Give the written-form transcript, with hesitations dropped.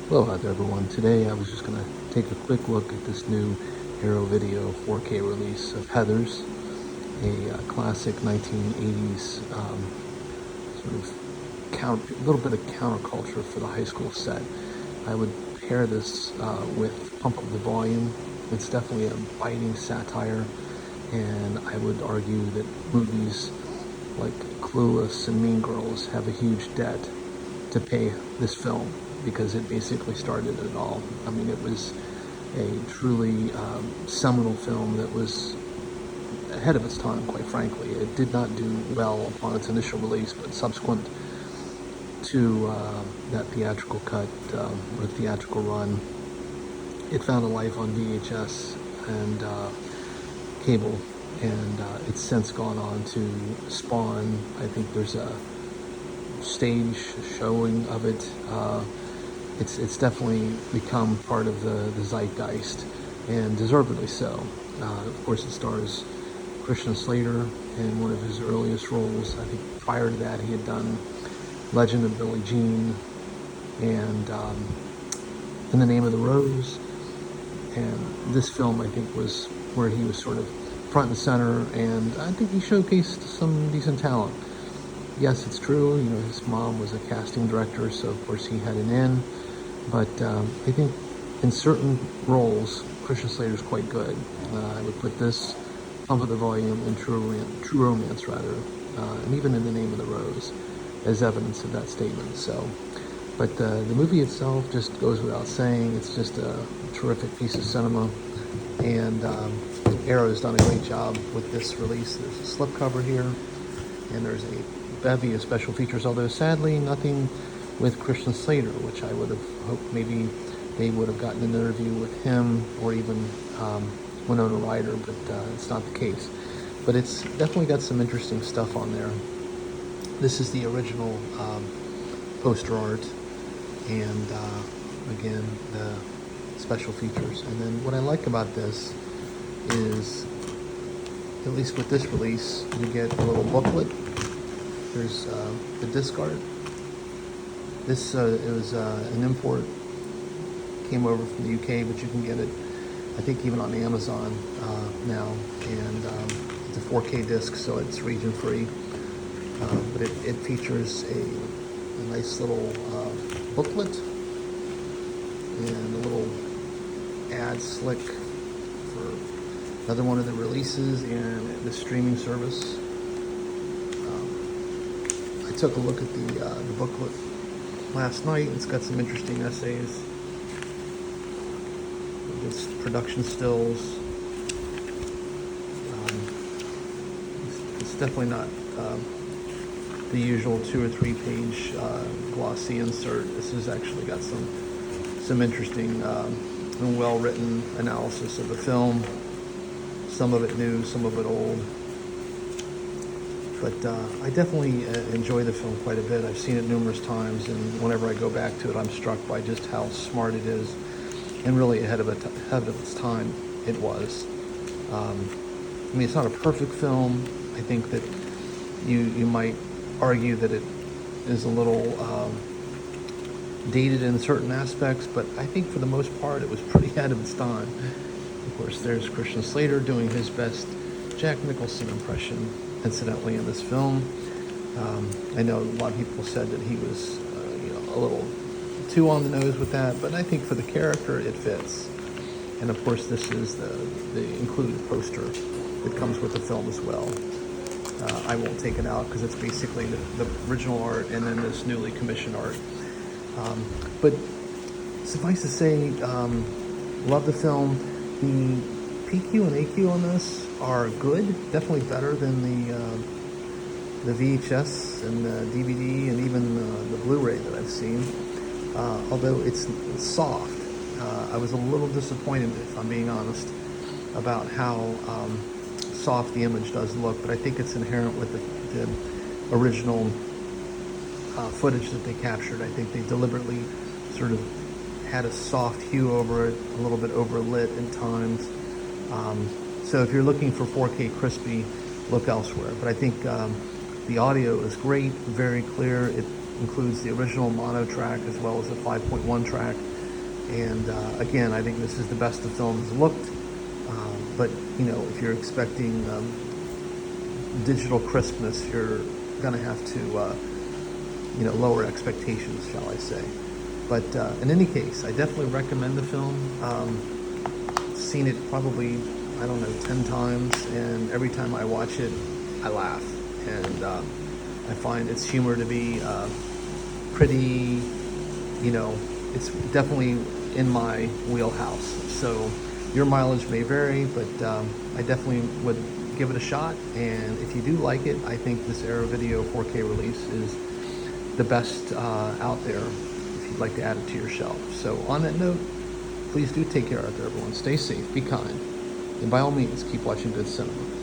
Hello out there everyone. Today I was just going to take a quick look at this new Arrow Video 4K release of Heathers, a classic 1980s sort of a little bit of counterculture for the high school set. I would pair this with Pump Up the Volume. It's definitely a biting satire, and I would argue that movies like Clueless and Mean Girls have a huge debt to pay this film, because it basically started it all. I mean, it was a truly seminal film that was ahead of its time, quite frankly. It did not do well upon its initial release, but subsequent to that theatrical cut or theatrical run, it found a life on VHS and cable, and it's since gone on to spawn. I think there's a stage showing of it. It's definitely become part of the zeitgeist, and deservedly so. Of course, it stars Christian Slater in one of his earliest roles. I think prior to that, he had done Legend of Billie Jean and In the Name of the Rose. And this film, I think, was where he was sort of front and center, and I think he showcased some decent talent. Yes, it's true, you know, his mom was a casting director, so of course he had an in. But I think in certain roles, Christian Slater's quite good. I would put this, Pump Up the Volume, and True Romance, and even In the Name of the Rose, as evidence of that statement. So, but the movie itself just goes without saying. It's just a terrific piece of cinema, and Arrow's done a great job with this release. There's a slipcover here, and there's a bevy of special features, although sadly nothing with Christian Slater, which I would have hoped maybe they would have gotten an interview with him, or even Winona Ryder, but it's not the case. But it's definitely got some interesting stuff on there. This is the original poster art, and again, the special features. And then what I like about this is, at least with this release, you get a little booklet. There's the disc art. This it was an import, came over from the UK, but you can get it, I think, even on Amazon now. And it's a 4K disc, so it's region free. But it features a nice little booklet and a little ad slick for another one of the releases and the streaming service. I took a look at the booklet last night. It's got some interesting essays, just production stills. It's definitely not the usual 2 or 3 page glossy insert. This has actually got some interesting and well-written analysis of the film. Some of it new, some of it old. But I definitely enjoy the film quite a bit. I've seen it numerous times, and whenever I go back to it, I'm struck by just how smart it is, and really ahead of its time it was. I mean, it's not a perfect film. I think that you might argue that it is a little dated in certain aspects, but I think for the most part it was pretty ahead of its time. Of course, there's Christian Slater doing his best Jack Nicholson impression, incidentally, in this film. I know a lot of people said that he was a little too on the nose with that, but I think for the character it fits. And of course, this is the included poster that comes with the film as well. I won't take it out because it's basically the original art and then this newly commissioned art. But suffice to say, love the film. The PQ and AQ on this are good, definitely better than the VHS and the DVD and even the Blu-ray that I've seen. Although it's soft, I was a little disappointed, if I'm being honest, about how soft the image does look. But I think it's inherent with the original footage that they captured. I think they deliberately sort of had a soft hue over it, a little bit overlit at times. So if you're looking for 4K crispy, look elsewhere. But I think the audio is great, very clear. It includes the original mono track as well as the 5.1 track. And again, I think this is the best the film has looked. But you know, if you're expecting digital crispness, you're gonna have to you know, lower expectations, shall I say. But in any case, I definitely recommend the film. Seen it probably, I don't know, 10 times, and every time I watch it, I laugh. And I find its humor to be pretty, you know, it's definitely in my wheelhouse. So your mileage may vary, but I definitely would give it a shot. And if you do like it, I think this Arrow Video 4K release is the best out there if you'd like to add it to your shelf. So on that note, please do take care out there, everyone. Stay safe, be kind, and by all means, keep watching good cinema.